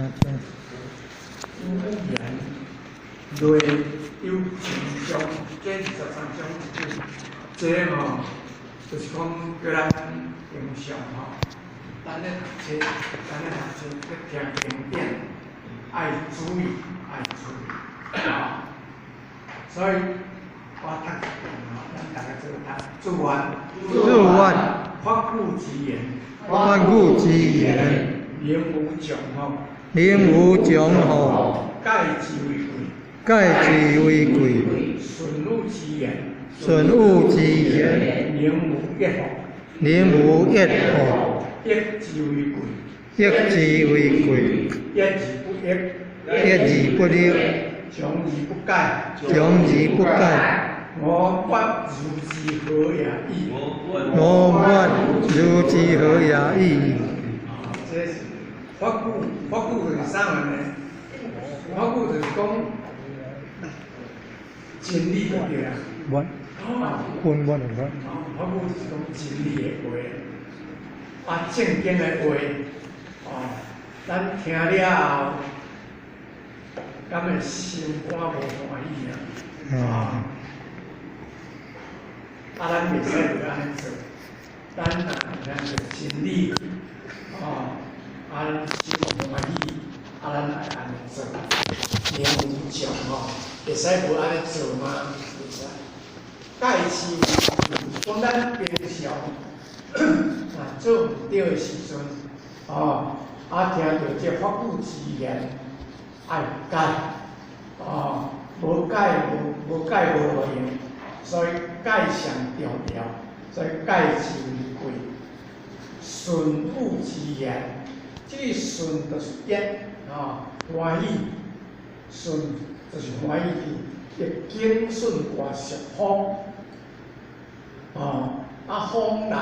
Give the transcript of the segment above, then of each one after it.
言类有情种，这13种字，这吼就是讲叫咱平常吼，咱咧读册，咧听经典，爱注意，啊，所以我读一遍吼，咱大家做读，做完，发古之言，言无穷吼，盖之为贵，顺汝之言，言无益吼，益之为贵，益而不益，强而不改，我不如之何也已？这是法古就是啥呢？法古就是讲真理就对啦。法古就是讲真理的话，正经的话，咱听了后，敢会心肝无欢喜啊？咱袂使就安尼做，咱若做真理，咱心无欢喜，咱来安尼做，言无穷会使无安尼做吗？袂使。盖之讲咱平常做毋对的时阵，听到这法古之言，爱改，无改无路用。所以盖上重要，所以盖之为贵。顺汝之言，这个顺就是益欢喜，顺就是欢喜的，亦经顺外十方，风来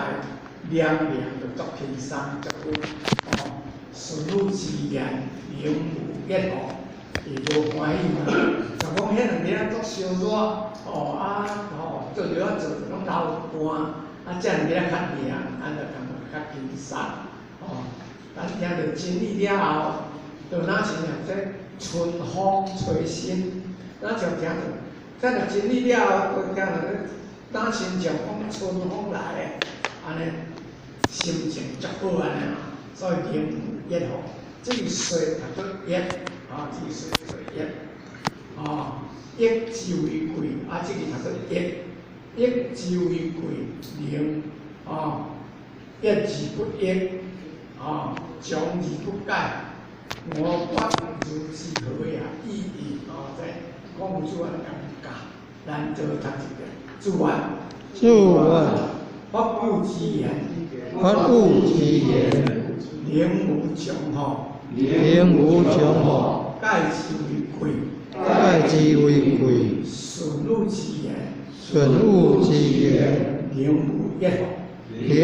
凉就作天生作好，顺汝之言，言无益吼，伊无欢喜嘛，就讲迄两日作烧热。做着拢流汗，这两日较凉，咱就感觉较轻松。咱听到真理了后，就哪像这春风吹新，哪像听到，听到真理了后，就听到哪像像讲春风来的，安尼心情足好安尼所以言无益吼，这个说读做益，这个说做益，益之为贵，这个读做益。益之为贵，能益而不益，强而不改，我不如之何也已矣。这讲有主安感觉，咱做读一遍。主安，法古之言，言无穷吼，盖之为贵，顺汝之言，言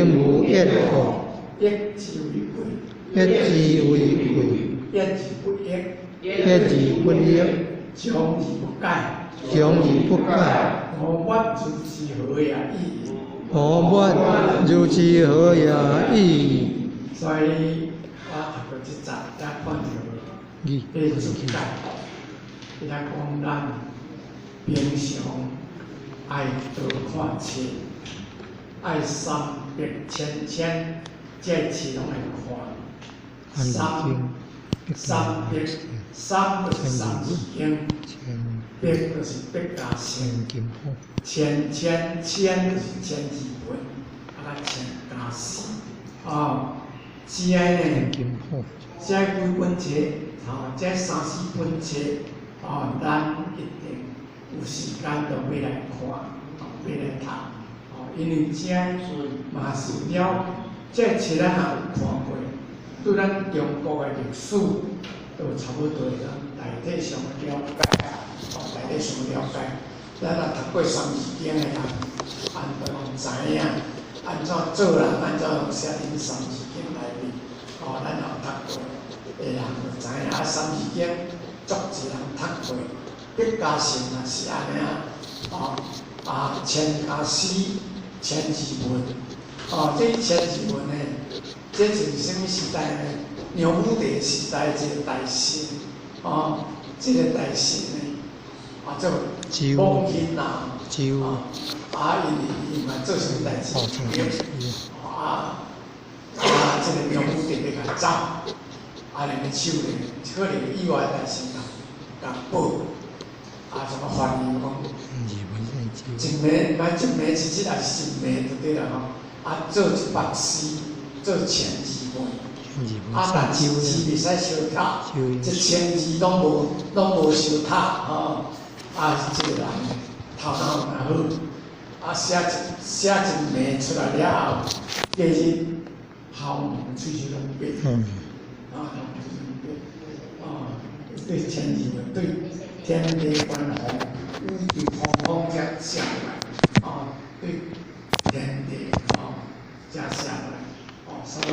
无益吼，益之为贵，益而不益，强而不改，我不如之何也已？所以我读过这集，也看到这注解，伊来讲咱平常。爱多看册，爱三百千，这册拢会看。三就是三字经，百就是百家姓，千就是千字文，千家诗。这呢，这几本册，这3-4本册，咱一定。有时间就要来看，要来读，因为这嘛是了，这册咱也有看过，对咱中国的历史都差不多大体上了解，咱若读过三字经的人，就知影，安怎做人，安怎写进三字经内面，咱也有读过的人就知影，三字经足一人读过。百家姓也是安尼千家诗、千字文，这千字文呢，这是什么时代呢？娘武帝时代一个大神，这个大神呢，做王钦啊，因嘛做什么代志，这个娘武帝要甲走，连个手呢，可能意外代志甲保，什么反应讲，一暝是即也是一暝就对啦做一百诗，做1000字文，但是字袂使相读，一1000字拢无相读这个人头脑蛮好，写一暝出来了后，第二日校门喙齿拢变，对1000字对天地观宏，宇宙空空才写来，对天地才写来，所以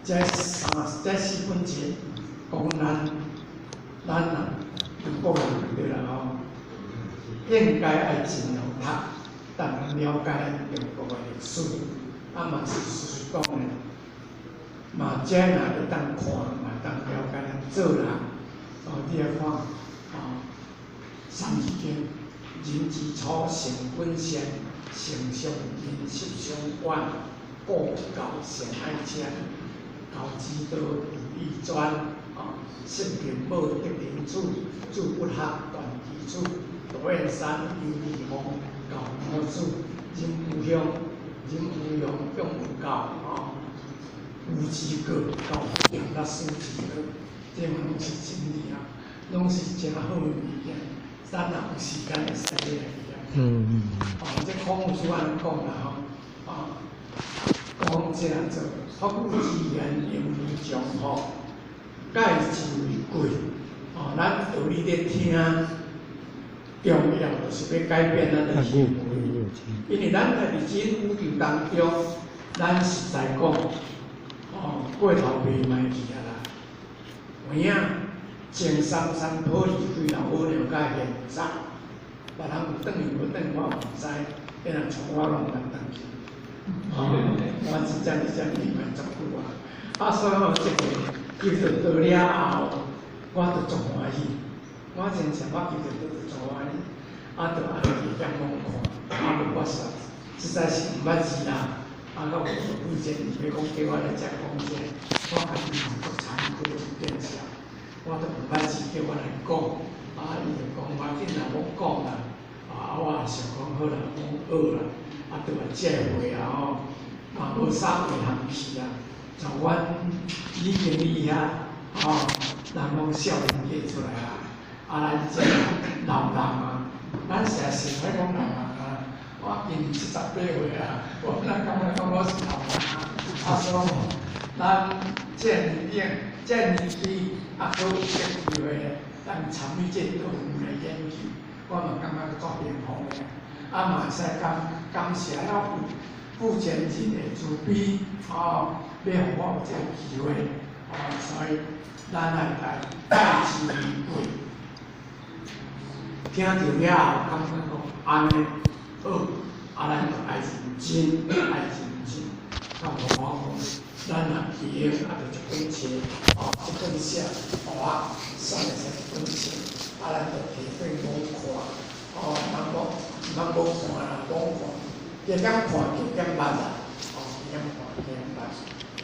这4本节讲咱人中国人对啦应该爱尽量读，但了解中国的历史，嘛是事实讲的，嘛这若会当看，嘛当了解咱做人，你来看三字经，人之初，性本善，性相近，习相远，故教善爱亲，教之道，如易专。性平无得人处，志不学，断其处。道燕山，游离峰，教母子。人无乡，养无教。无之过，教养甲输之过。这嘛拢是真理啊，拢是真好的物件。咱若有时间会使来理这孔夫子安讲啦讲这样做，福之言，盈而长盖之为贵，咱道理咧听，重要就是要改变咱的行为。因为咱在日真宇宙当中，咱实在讲，过头袂卖去啦。有影前三抱离开老母娘甲现在，别人有转去无转我唔知，变人从我拢能转去。我是这样明白足久所以这个。求着到了后，我就足欢喜。我真正我求着到足欢喜，就安尼去点讲看，无我实在是毋捌字啦。到有意见，要讲叫我来遮讲者，我家己嘛足惭愧变成，我都毋捌字叫我来讲，伊就讲我紧啦，我讲啦，我也想讲好啦，讲学啦，对啊，这回嘛无啥遗憾去啦。像阮李经理人拢少年家出来咱这老人咱实在是歹讲老人我今年78岁我咱感觉讲我是老人所以咱这年纪都有这机会，咱参与这各方面的研究，我嘛感觉足幸福的，嘛会使感谢了父前人的慈悲要互我有这个机会，所以咱来代之以贵。听到了后，感觉讲安尼好，咱就爱认真，到我讲，咱若去就一本册，一本写，送来一本册，咱就提对无看，人无看啦，讲看，加减看，加减捌啦，加减看，加减捌。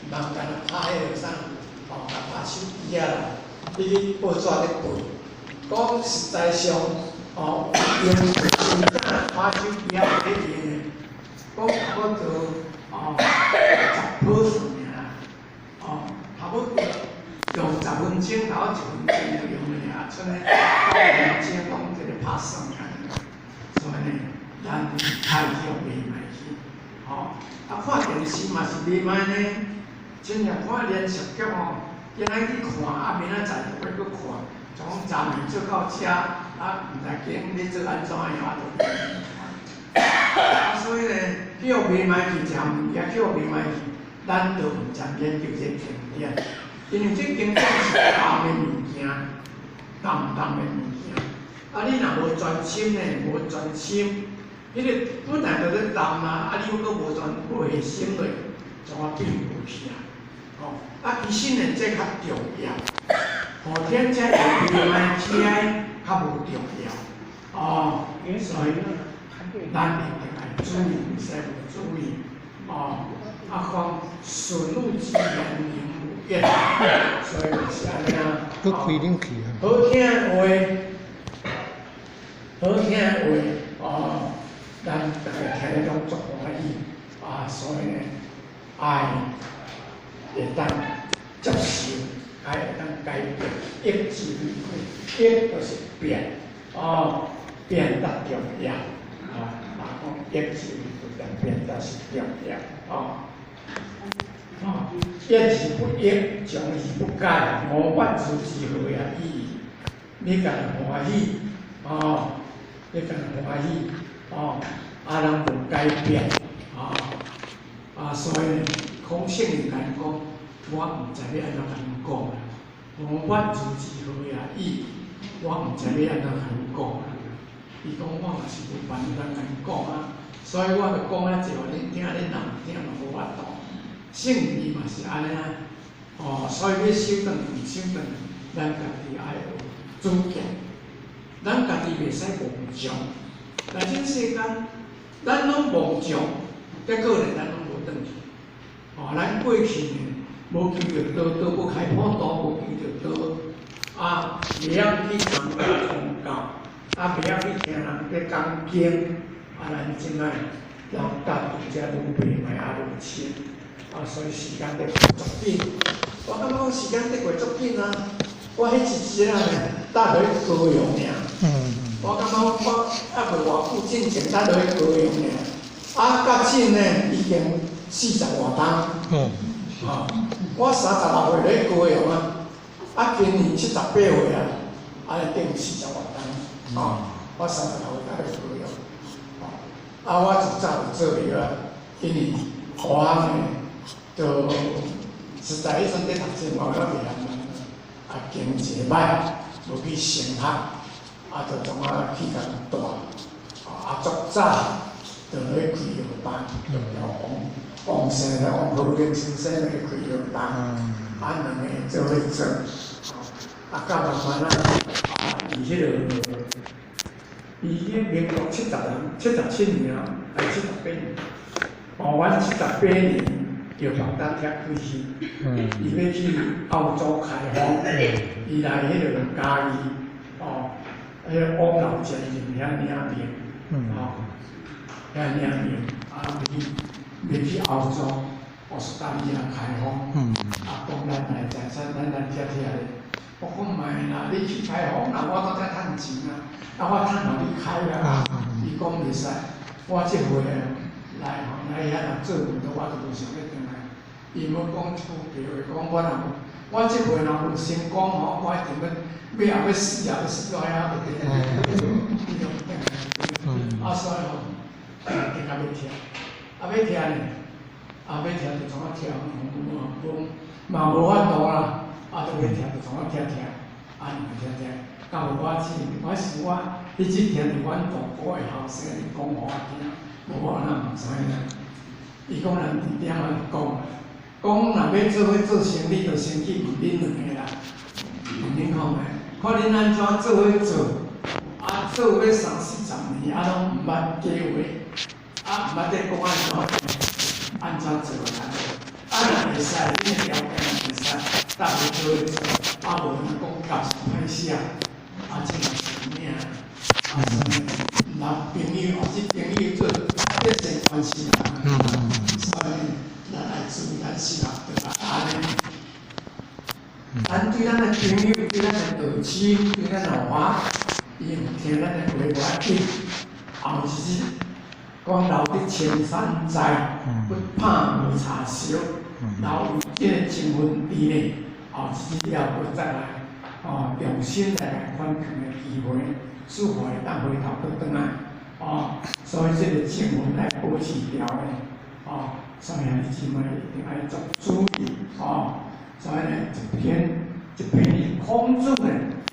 人干那拍迄个啥，拍手机啦，你去报纸咧背。讲实在上，用拍手机咧用的，讲差不多10%尔，差不多用10分钟到1分钟就用了尔，剩下9分钟拢在咧拍算安尼。所以呢，咱太少袂歹去，看电视嘛是袂歹呢。真正看连续剧今仔去看，明仔载就要搁看，从昨暝做到遮，毋知今日做安怎样就看。所以呢，叫袂歹去食物件，叫袂歹去，咱就毋常研究这经典，因为这经典是重的物件，重的物件。你若无专心呢，无专心，迄个本来就咧重你又搁无专心落，怎啊变无去啊？哦，啊，其实呢，这较重要。后天这下边来吃较无重要。哦，所以咱一定要注意，唔使唔注意。哦，啊，讲顺路之人言无厌，所以就是安尼啊。佫开冷气啊。好听的话，好听的话，哦，咱大家听得拢足欢喜啊，所以呢，爱会当接受，爱会当改变，意志力变，意就是变，哦，变得重要，啊，哪讲意志力变得是重要，哦。哦，一字不一，从而不改，无法自之何也意？你家欢喜，哦，你家欢喜，哦，啊人无改变，所以呢，孔圣人讲，我唔知要安怎甲你讲啊，无法自之何也意？我唔知要安怎甲你讲啊。伊讲我嘛是无办法甲你讲啊，所以我就讲啊，就恁听，恁人听嘛无法度。圣义嘛是安尼啊，哦，所以要修长唔修长，咱家己爱有主见，咱家己袂使妄想。但这世间，咱拢妄想，结果呢，咱拢无转去。哦，咱过去呢，无见着道，道不开普渡，无见着道，啊，袂晓去参加宗教，啊，袂晓去听人咧讲经，啊，咱真爱人家愈加愈白卖啊愈深。啊，所以时间得过足紧。我感觉讲时间得过足紧啊！我迄一日啊，搭落去高雄尔。我感觉我还袂偌久之前搭落去高雄尔，啊，到今呢已经40外冬。我36岁落去高雄啊，啊，今年78岁啊，啊，等40外冬。我36岁搭落去高雄。啊，我就早就做了啊，今年华航呢。就实在迄阵咧读书，我了袂晓啊，经济歹，无去升学，啊，就从啊去甲大，啊，足早就咧开药班，就王生啦，王普林先生咧开药班，啊，两个做伙做，啊，到慢慢啊，伊迄个，伊迄民国77年啊，还78年，台湾78年。就从咱遐开始，伊要去澳洲开放，伊来迄个嘉义，迄个王老姐因遐领兵，遐领兵，啊，要去澳洲，澳大利亚开放，啊，讲咱来财产，咱遮咧，我讲唔係啦，你去开放，那我都在趁钱啊，我趁哪里开啊？伊讲袂使，我即回来遐若做唔到，我就无想要转来。伊要讲出句话，讲我即回若有成功吼，我一定要后要死啊，要死到遐个地。啊，所以吼，定甲要听，要听呢，要听就从我听，嘛无法度啦，就要听就从我听，听，到我是我一直听着阮大哥的后生讲互我听。我哪唔知呢？伊讲人伫点啊讲，若要做伙做生意，就先去问恁两个啦，问恁看卖，看恁安怎做伙做，啊做伙30-40年，啊拢毋捌计划，啊毋捌咧讲安怎做啊若会使，恁的条件会使，搭伙做伙做，啊无讲夹歹势啊，这嘛是命啊。若朋友或者朋友做，这生关系啦。所以咱来注意咱生活，对吧？安尼，咱对咱的朋友、对咱的导师、对咱老爸，伊唔听咱的话无要紧。后日讲留得青山在，不怕没柴烧。留有这个情分伫呢，后日了后再来，重新来反抗的机会。适合会当回头倒转来，所以这个情分来保持掉的，所以兄弟姊妹一定要做注意，所以呢，一片空主呢，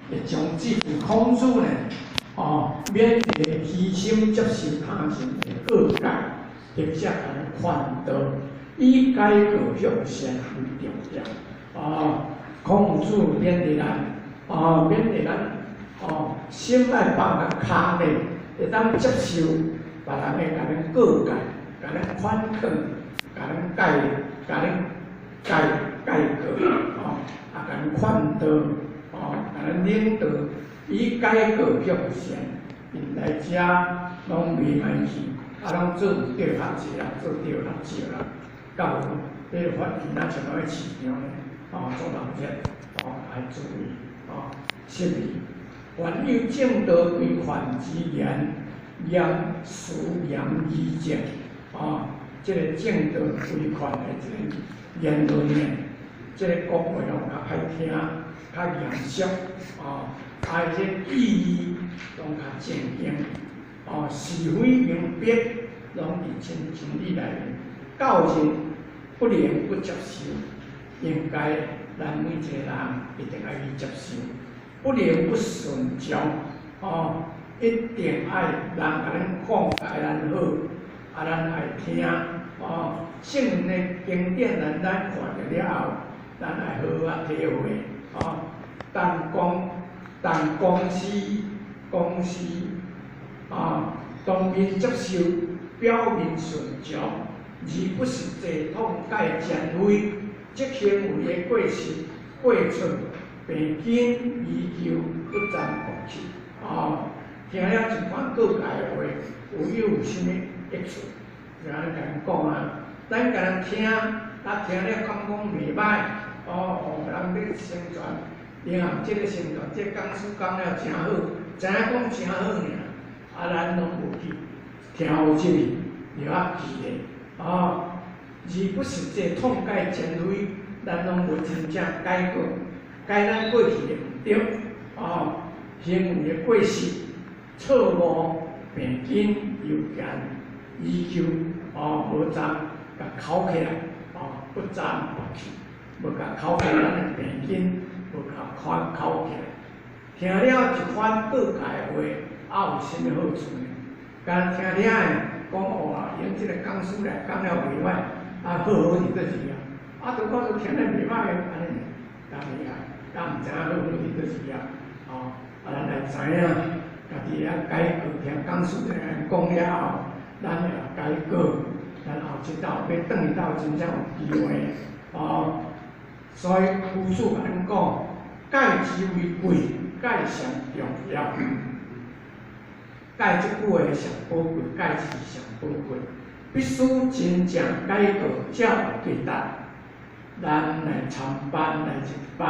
会将这片空主呢，免虚心接受他人的恶改，并且来劝导，以改革向善为重要。孔夫子勉励咱，勉励咱，心爱放在骹内，会当接受别人会甲咱告诫，甲咱反抗，甲咱改革，甲咱劝导，甲咱领导，以改革向善。因来遮拢未满去，拢做唔对学者啦，做对学者啦，教育迄个发现咱像迄市场咧，做人者，爱注意，失礼。凡有正道规范之言，严肃严以正，即个正道规范的即个言论呢，即个讲话拢较歹听，较严肃，即意义拢较正经，是非明白，拢伫真理内面。教人不能不接受，应该咱每一个人一定爱去接受，不能不顺从，一定爱人甲咱讲爱咱好，咱爱听，圣经的经典咱看着了后，咱爱好好体会，但公司，当面接受，表面顺从，而不是坐统盖前位，即行为的过程，平均依旧不沾过去。听了一番告诫的话，有啥物益处？就安尼甲人讲啊，咱甲人听，听了感讲袂歹，人咧宣传，然后即个宣传，即个讲师讲了真好，知影讲真好尔，咱拢无去听有即个了记咧，而不是这统改前类，咱拢无真正改过，改咱过去的唔对，行为的过失。错误平均有限，依旧无沾甲考起来，不沾落去，无甲考起咱的平均，无甲考起来。听了一番告诫的话，有啥物好处呢？敢听了的讲因这个讲师来讲了袂歹，好是倒是啊，拄我都听了袂歹安尼，敢袂啊？敢毋知影好是倒是咱来知影。家己改革，听讲师来讲了后，咱也改革，然后一道要转去到真正有机会，所以夫子甲咱讲，戒之为贵，戒上重要。戒这句话上宝贵，戒是上宝贵，必须真正改革才有对答。咱来参班来一班，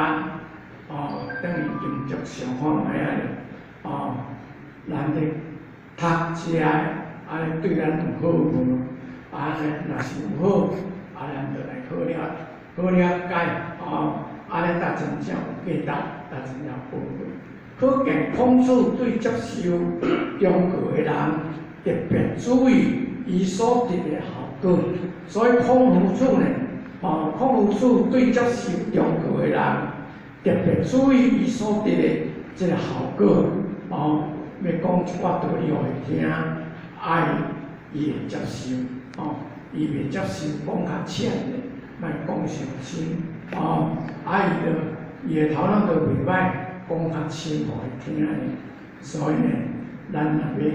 等于金足上方来啊咱咧读册，安尼对咱有好无？安尼若是有好，咱就来好解，安尼才真正有价值，才真正宝贵。可见孔子对接受中国的人特别注意伊所得的效果，所以孔夫子呢，孔夫子对接受中国的人特别注意伊所得的这个效果，要讲一寡道理，互伊听，爱伊会接受，伊袂接受讲较浅的，莫讲上深，伊的头脑都袂歹，讲较深互伊听的。所以呢，咱若要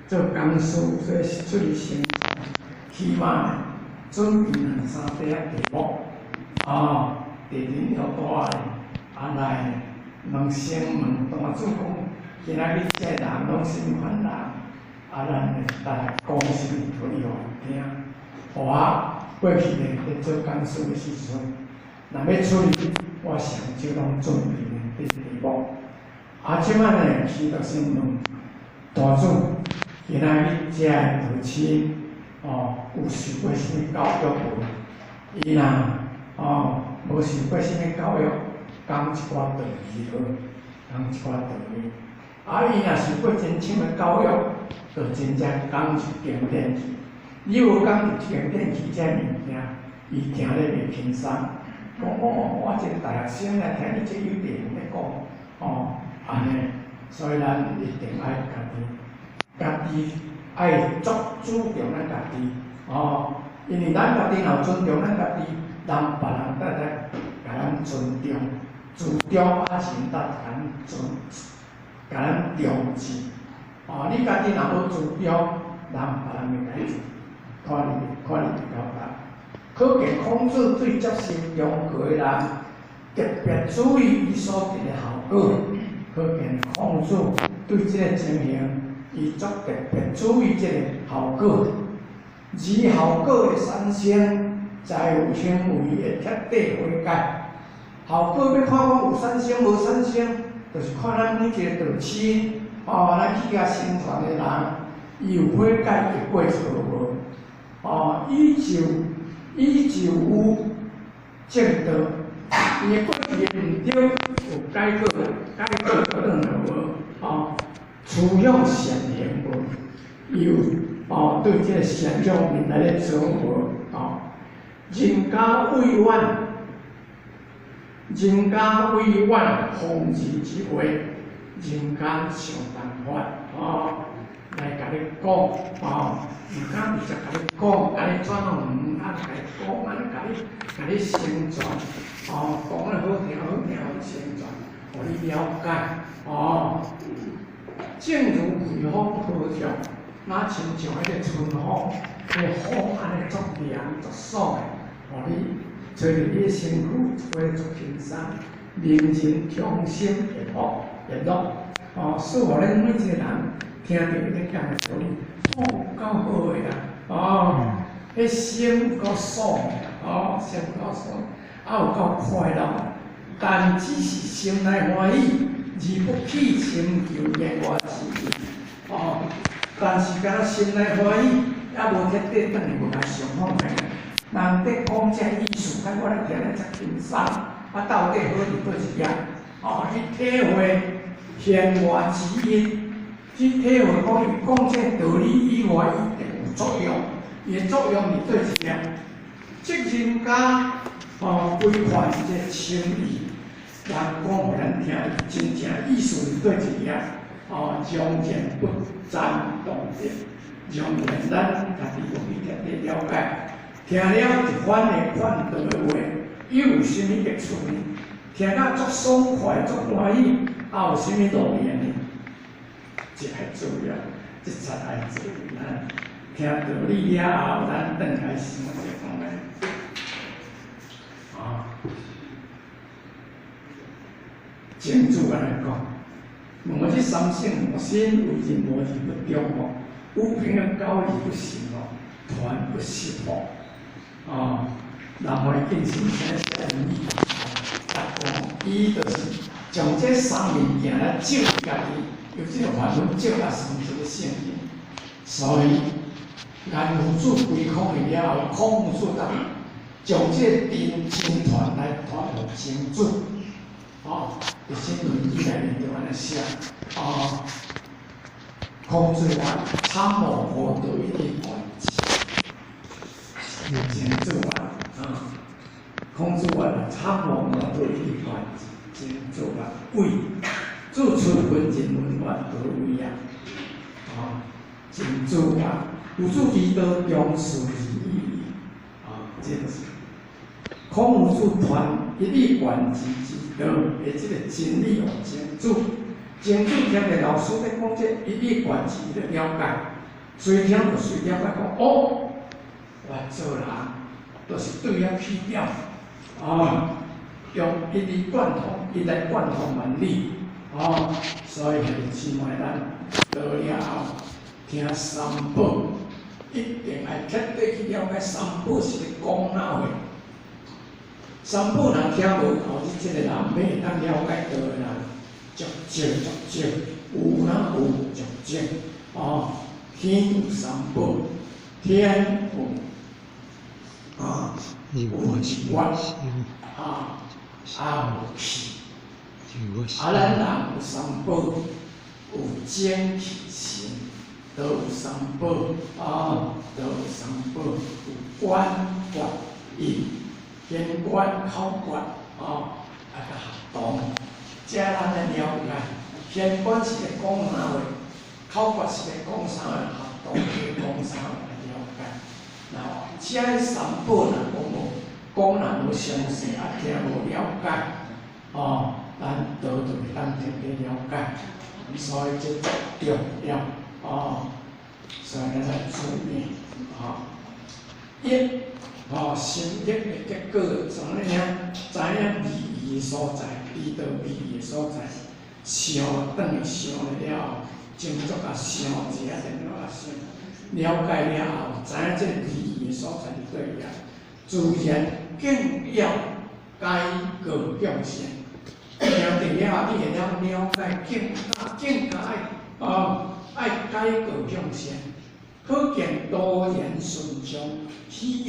做讲师，做出去宣传，起码呢，准备两三块题目，地点要大的，来问先问大主讲。今仔日这人拢什么款人？咱来讲什么道理互伊听？过去咧做讲师的时阵，若要出去，我上少拢准备咧题目。即摆呢，去到先问大主，今仔日这个父亲，有受过什么教育无？伊若无受过什么教育，讲一寡道理好，讲一寡道理。伊若受过真正的教育，就真正讲一经典去。你无讲一经典去，这物件，伊听咧袂轻松。讲我一个大学生来听你这有地咧讲，安尼，所以咱一定爱家己爱足注重咱家己，因为咱家己若尊重咱家己，人别人才来甲咱尊重，自重啊前达咱甲咱重视。你家己若无自重，人别人会甲你看你袂了解。可见孔子对接受中国的人特别注意伊所得的效果。可见孔子对这个情形，伊足特别注意这个效果。而效果的产生，才有行为的彻底悔改。效果要看讲有产生无产生，就是看咱每一个道亲，咱去甲宣传的人，伊有悔改的过错无？伊就有正道，伊的过去的毋对，有改过可能有无？处向善行无？伊有对这个善良面来咧做无？人家委婉，风之之话，人家想办法来甲你讲毋敢直接甲你讲，甲你转唔甲你讲，甲你宣传，讲咧好听宣传，互你了解，正如回风和调，那亲像迄个春风，迄个风安尼足凉足爽诶，互你吹着你的身躯，过足轻松，令人衷心悦乐，使互咱每一个人听到你讲的道理。有够好个啦！迄心有够爽个，心有够爽，有够快乐。但只是心内欢喜，而不起心求言外之意。但是敢若心内欢喜，也无彻底等于无来上好个。人伫讲这意思，我来听咧才轻松。到底好伫倒一样？去体会弦外之音。去体会讲这道理以外，伊定有作用。伊的作用是对一样，即人家规范这情义，人讲互咱听，真正意思是对一样。将言不沾动点，将言咱家己有去彻底了解，听了一番的劝导的话，伊有甚物益处呢？听到足爽快、足欢喜，有甚物路用呢？这还重要，这才来做咱听道理了后，咱转来想这方面。正主来讲，我这三性无心，为人无义不忠有凭的交易不行团不实人会进行啥生意？伊就是将这三物件来照家己。有这个法门照啊，生出个性命，所以颜夫子归孔了后，孔夫子将这真经传来传给经主，伫新论语内面就安尼写，孔子话参谋佛道一体观经主孔子话参谋佛道一体观经主为。自出文人文苑何为呀？真主啊，有主之道，用事之意这个是孔夫子传一以贯之之道的这个真理哦，真主听着老师在讲这一以贯之的了解，随听就随了解讲我做人就是对了起了用一以贯通，一来贯通万理。所以很起码咱到了后，听三宝，一定要彻底去了解三宝是咧讲哪话。三宝若听无后，你这个人要会当了解到的人，足少，有哪有足少。天有三宝，天有有一月，有气。咱人有三宝，有精气神，都有三宝都有三宝，有管决印、天管口决甲合同，这咱来了解。天管是咧讲啥话，口决是咧讲啥话，合同是咧讲啥话来了解。这三宝若讲若无详细，听无了解，咱道就会当直接了解，所以这重要所以咱来注意业心业的结果，怎么样？知影利益所在，遇到利益所在，想转想了，精足想一下，然后想，了解了后，知影这利益所在是对呀，自然更要改过向善。听到了，你会了解，更加爱改过向善，可见多言顺从，其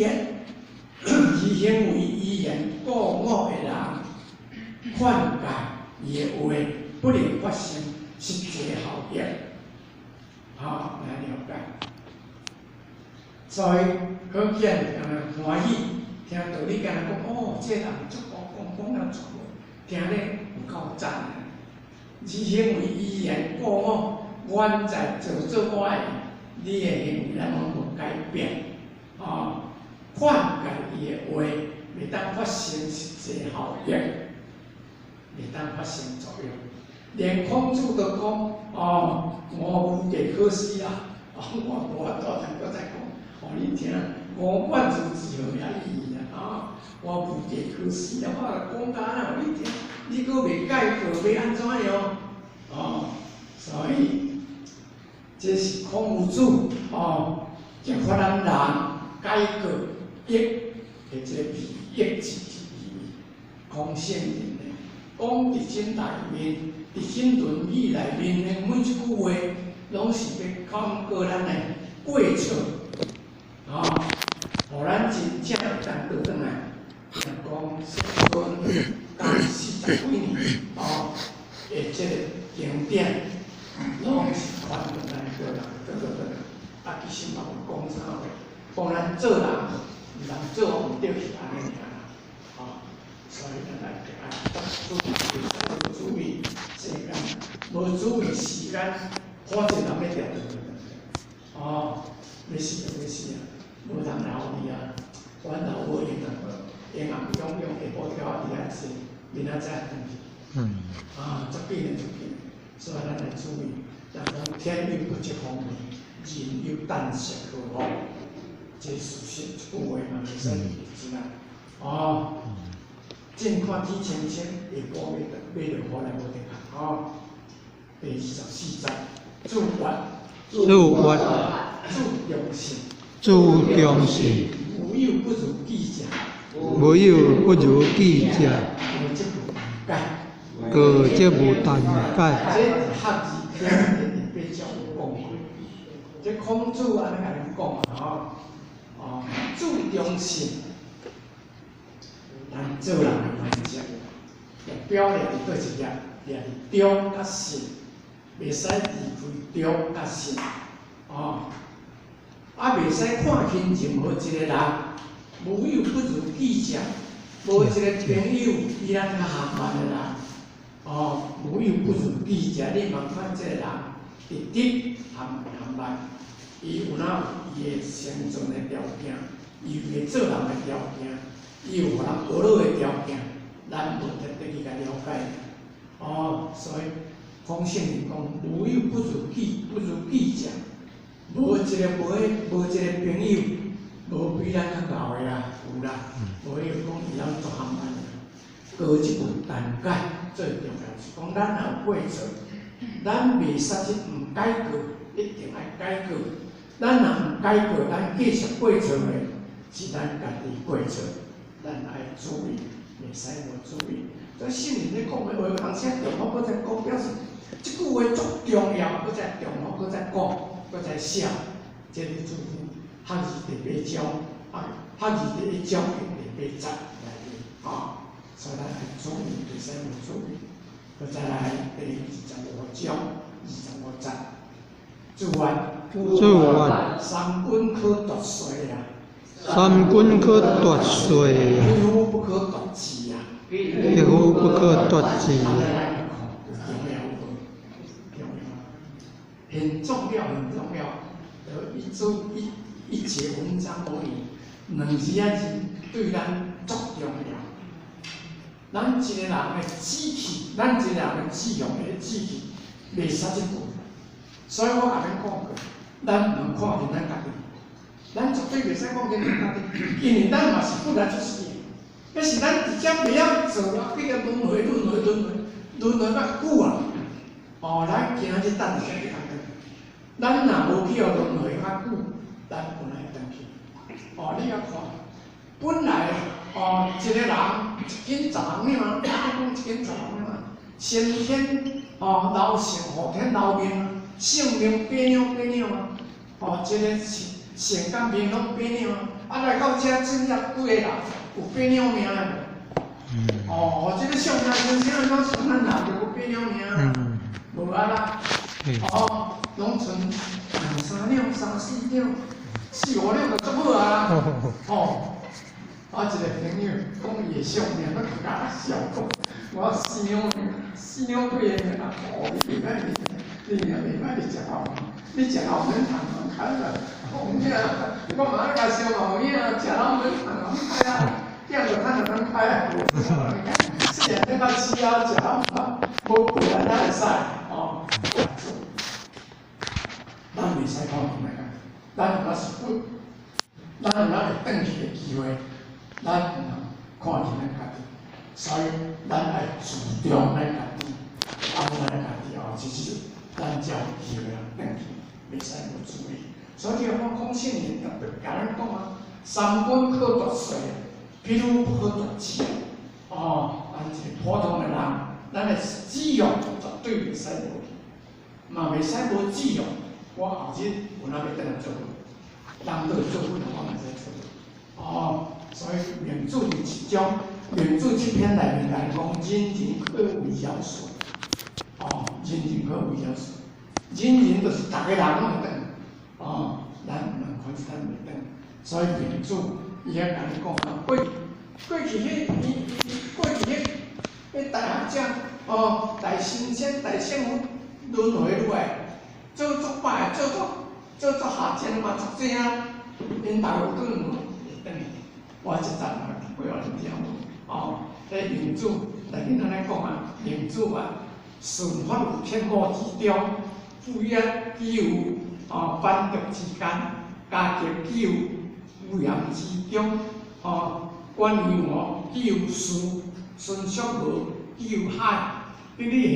行为语言过我的人，劝戒伊的话，不能发生实际效益。来了解。所以可见欢喜，听道理敢若讲这人足讲了足好，听咧有够赞的。其行为语言过我，原在做我的，你的行为咱拢无改变劝戒伊的话，袂当发生实际效益，袂当发生作用。连孔子都讲我无计可施啊！我无法度通搁再讲，你听，我万事之后也意啊！我无计可施啊！我讲甲你听，你搁袂改过，要安怎样？所以这是孔子就发咱人改过。益的这益字讲圣人的，讲伫经内面，伫经论语内面的每一句话，拢是要考过咱的过错互咱真正会当倒转来，讲圣孙当40几年的这个经典，拢是传落来个人，其实嘛有讲啥话，讲咱做人。人做唔对是安尼尔所以咱来注意时间，无注意时间，看一人要掉要死就要死啊！无人留你啊！阮老母因下慵下晡跳伫遐是，明仔载回去。足紧的，所以咱来注意，人讲天有不测风云，人有旦夕祸福。这事实，一句话嘛，袂使是啦。尽看天清清，下晡买落雨来无得看。第24章，注重性，无有不如己者，各则无但解。这学字篇比较有讲过，这孔子安尼甲咱讲注重性，咱做人的原则，表列伫倒一页，列伫忠甲信，袂使离开忠甲信袂使看轻任何一个人，无有不如己者，无一个朋友比咱较含慢的人，无有不如己者，你望看这个人，直直含慢。伊有哪有伊的生存的条件，伊有伊做人的条件，伊有互人学乐的条件，咱无特地去甲了解。所以孔圣人讲，无有不如己者，无一个朋友，无比咱较敖的啦，有啦，无伊讲伊人足含慢的，高一步但解，最重要是讲咱若有过错，咱袂使去唔改过，一定爱改过。咱若唔改过，咱继续过错的，是咱家己过错，咱爱注意，袂使无注意。所以圣人咧讲的话，人写重复，搁再讲，表示即句话足重要，搁再重复，搁再讲，搁再写，这个注意。学字第8章，学字第1章第8节内面所以咱爱注意，袂使无注意。搁再来第25章25节，注完，三军可夺水呀，匹夫不可夺志呀，很重要，很重要。一节文章而已，两字仔字对咱足重要。咱一个人的志气，咱一个人的志向的志气，袂使一句。所以我甲恁讲过，咱唔能看见咱家己，咱绝对袂使看见咱家己，因为咱嘛是本来就是的。要是咱直接袂晓做啊，几个轮回较久啊，咱今仔日等下会当咱若无去互轮回较久，咱本来会当去。你要看，本来一个人一斤10人嘛，讲一斤10人嘛，先天老性后天老命啊，性命变鸟啊，一个性甲命拢变鸟啊，来到遮进入几个人有变鸟命的无？这个上天先生讲像咱人就有变鸟命，无啊啦，拢剩2、3鸟、3、4鸟、4、5鸟就足好啊！我一个朋友讲伊的上命，我更加笑讲，我4鸟几个命啊！你袂歹，你食老，你食老免糖啊，开了，我马上甲烧毛面啊，食老免糖啊，开啊，点着看就能开啊！虽然你到吃啊食啊，无贵啊，咱会使咱袂使看见咱家，咱若是咱若会转去的机会，咱唔能看见咱家己，所以咱爱注重咱家己，咱家己其实咱才有机会转去，袂使无注意。所以我讲信念特别甲咱讲3本可夺水，譬如不可夺气。咱一个普通的人，咱的志向绝对袂使无去，嘛袂使无志向。我后日有哪要转来做伙，人都做伙，我嘛使做。所以命主是一种，命主这篇内面来讲，人人可为尧舜。人人可为尧舜，人就是大家人拢会转。咱唔能看是咱袂转，所以命主伊遐甲你讲过去迄大学者大神仙、大圣母轮回落来。做足摆，做下贱嘛，足济啊！因大有可能会转去。我一阵啊，陪我听迄民主，来跟咱来讲民主顺法有天国之中，富裕既有反毒之间，家极既有污染之中，管理既有树，顺续无既有海，比你下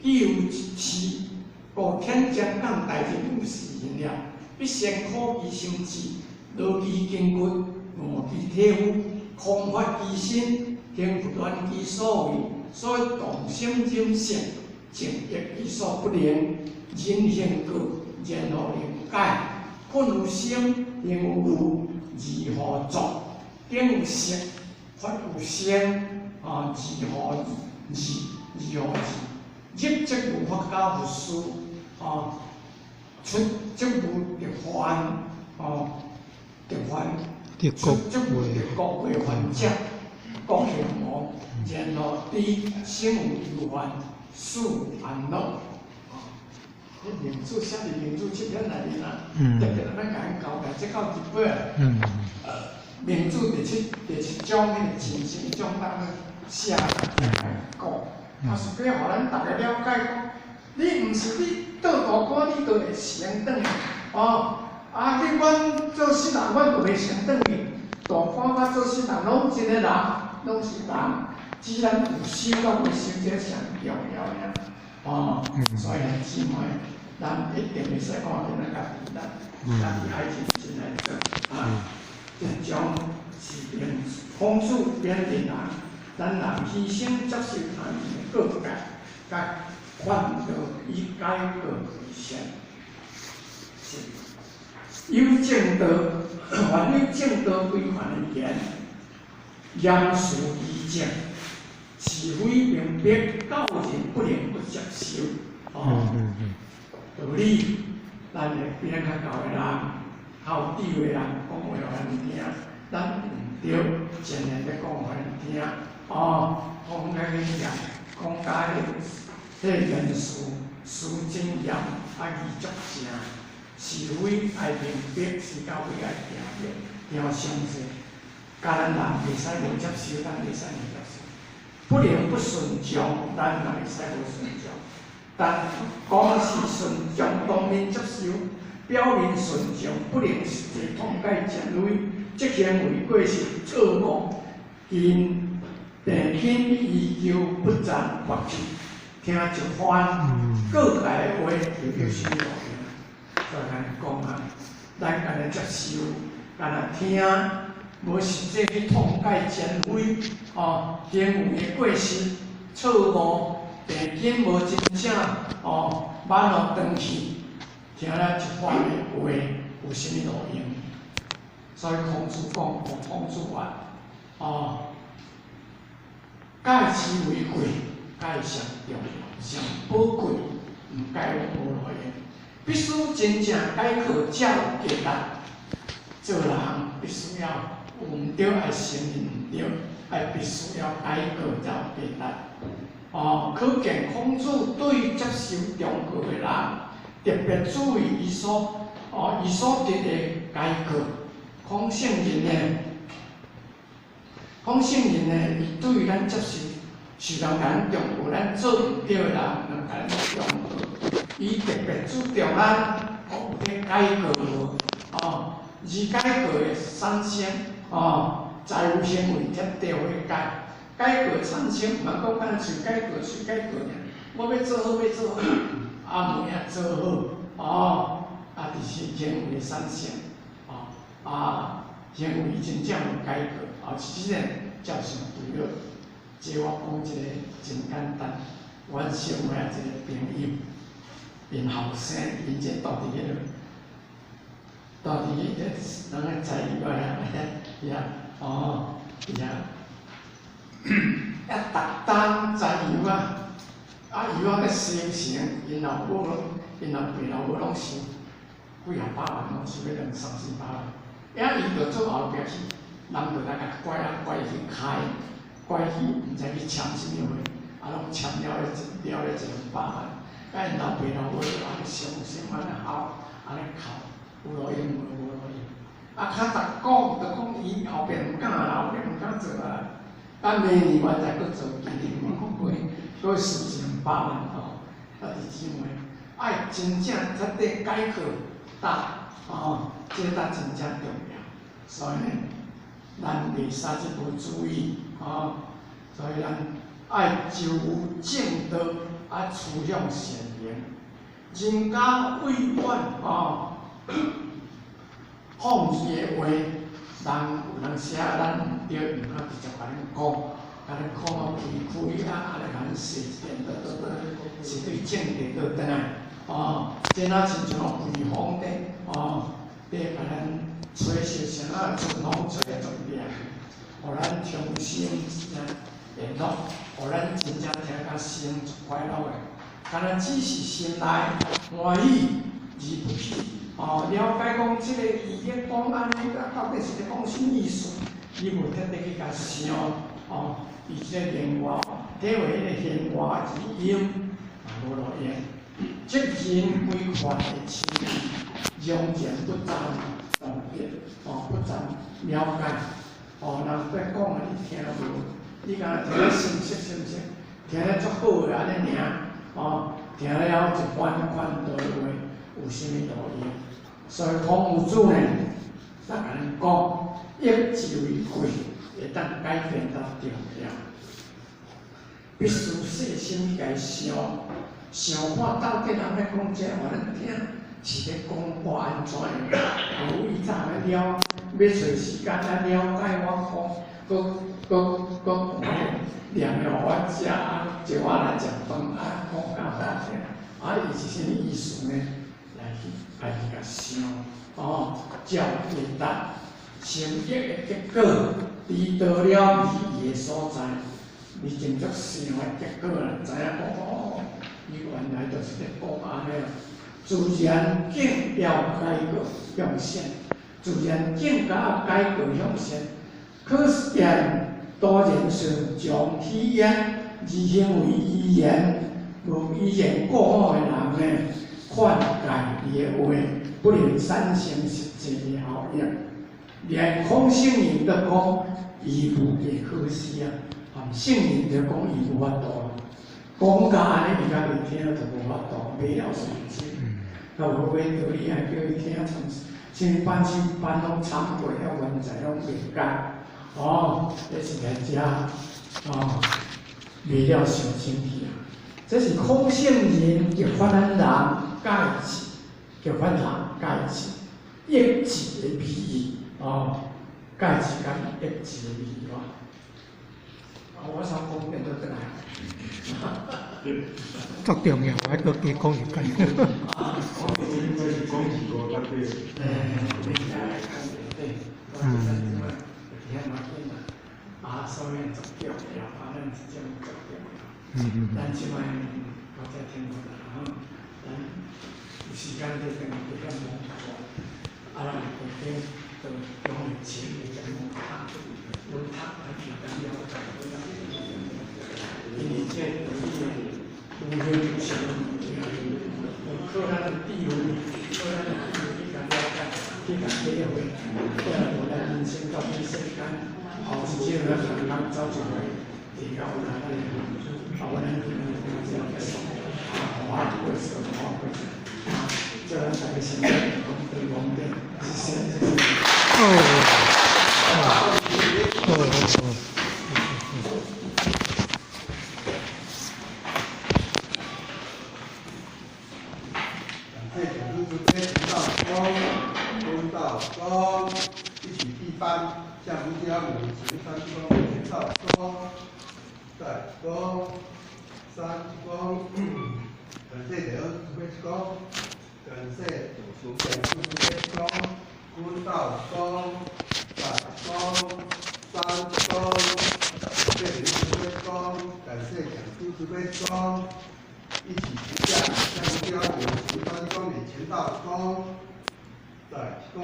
既有市。故天将降大日不是人了，必先苦其心志，劳其筋骨，饿其体肤，空发其身，行不乱其所为，所以动心忍性，静抑其所不能。人行过，然后能解。困有生，行有路，如何作？定有色，法有生，如何入则无法教无事，出则无得还，出则无得国为还者，国行无，然后知生有忧患，事烦恼。民主写伫民主这篇内面特别咱甲因交代，这到日本民主第七章迄个精神种咱写来讲。是要互咱大家了解讲，你毋是你倒大官，你就会成转去。你阮做死人，阮就袂成转去。大官甲做死人，拢一个人，拢是人。既然有修，咱有修，这上重要呀。所以姊妹，咱一定袂使看见咱家己，咱爱真来做。这种是用风水变人。咱人牺牲接受他人的各界，甲患得以改过为善。有正道，凡有正道规范的言，严肃以正，是非明白，教人不能不接受。道理，咱的比咱较高的人，较有智慧的人，讲话互咱听，咱毋对，尽量在讲互咱听。讲甲恁讲，讲甲迄元素真严，义足正，是非爱明白，是到尾爱行白，要相信。甲咱人袂使无接受，咱袂使无接受。不能不顺从，咱也袂使无顺从。但讲是顺从，当面接受，表面顺从，不能实际通解前类，即行为过是错误，因病轻依旧不赞发起，听一番各界的话，就叫什么路用？所以咱讲啊，咱家己接受，家己听。无实际去通解前非，行为的过失错误，病根无真正，挽互转去，听了一番的话，有啥物路用？所以孔子讲，孔子话，戒之为贵，戒上重要，上宝贵，毋该有无路用。必须真正改课才有价值，做人必须要。有毋对，爱承认毋对，爱必须要改过才有价值。可见孔子对接受中国的人，特别注意伊所得的改革。孔圣人呢，伊对咱接受，是让咱中国咱做毋对的人，能咱中国，伊特别注重咱有咧改革无，而改革的产生。财务行为贴地会改，改革产生，毋通讲咱随改革尔。我要做好，没影做好，伫是行为产生，行为真正有改革，自然才上对了。即我讲一个真简单，阮小妹一个朋友，因后生，因这住伫迄落。到底人个在意个呀，逐当在意啊，伊个生成，因老母因爸老母拢收几啊百万，拢收要2、3、4百万。伊就做后壁去，人就来甲拐去开，拐去毋知去签啥物货，拢签了1、2百万。因老爸老母安尼想安尼好，安尼哭。有路用无路用，较实讲，就讲伊后壁毋敢啦，后壁毋敢做啊。明年我再搁做，今年搁收100万伫姊妹，爱真正彻底改革，这真正重要。所以呢，咱袂使即无注意，所以咱爱就有正道，趋向善良，人家委婉放弃的话，有人写咱毋对，毋通直接甲恁讲，甲恁讲到开，安尼甲恁说一遍，是对正地倒转来。这若亲像规方的，要甲咱找小啥啊，存拢找个重点，互咱重新联络，互咱真正听甲心快乐的，敢若只是心内欢喜而不去。了解讲即个伊咧讲安尼，到底是咧讲啥意思？你无特地去甲想，伊即个言话，体会迄个言话之音，无路用。即人规范的情义，容然不沾同别，不沾了解。人在讲啊，你听无？你敢听了心息，听了足好个安尼尔，听了一番道的话，有啥物路用？所以孔子呢，咱甲咱讲，益之为贵，会当改变到重要。必须细心去想看到底人咧讲这话，咱听是咧讲话安怎样？有以早咧要找时间来了解我讲，念了我食，叫我来食饭，讲甲好听，伊是啥物意思呢？来去甲想，照应答，成绩的结果，知道了意义的所在，你真足想的结果啦，知影讲伊原来就是咧讲安尼，自然境要改革向善，自然境甲改革向善，可见多人顺从体验，而行为语言无语言过好的人呢？劝戒伊的话，不能产生实际的效应。连空性灵的讲，伊无嘅可惜啊！性灵就讲伊无法度，讲甲安尼伊家袂听就无法度，袂了顺心。到后尾道理还叫伊听，像班拢参过了，原在拢袂解。这是人家袂了想清气啊！这是空性灵叫法咱人介志，叫法人介志，益智的比喻。介志甲益智的比喻我想讲变到转来。足重要，我都记讲一解。所以足重要，咱是这样足重要。咱即摆到这天国啦，咱有时间在跟这个蒙古，咱后天就用钱嚟整蒙古，用塔来去咱了解。因为这有限钱，靠咱的地位，去甲了解，去甲体会，我咱人生到底世间。直接咱可能走进来，提高咱的我们这样的华贵是华贵，这样才是对我们的是现在。向儒家母行三光，前道光，在光，三光，感谢德恩慈悲光，感谢祖先慈悲光，官道光，在光，三光，感谢灵慈悲光，感谢讲师慈悲光，一起评价向儒家母行三光里前道光，在光，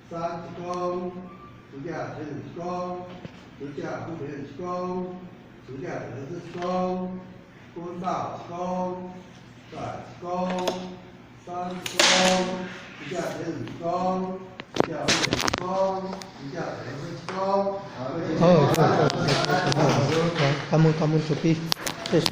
三光。儒家天之光，儒家不变之光，儒家德之光，公道之光，在光，三光，儒家天之光，儒家不变之光，儒家德之光。感恩主席，谢谢。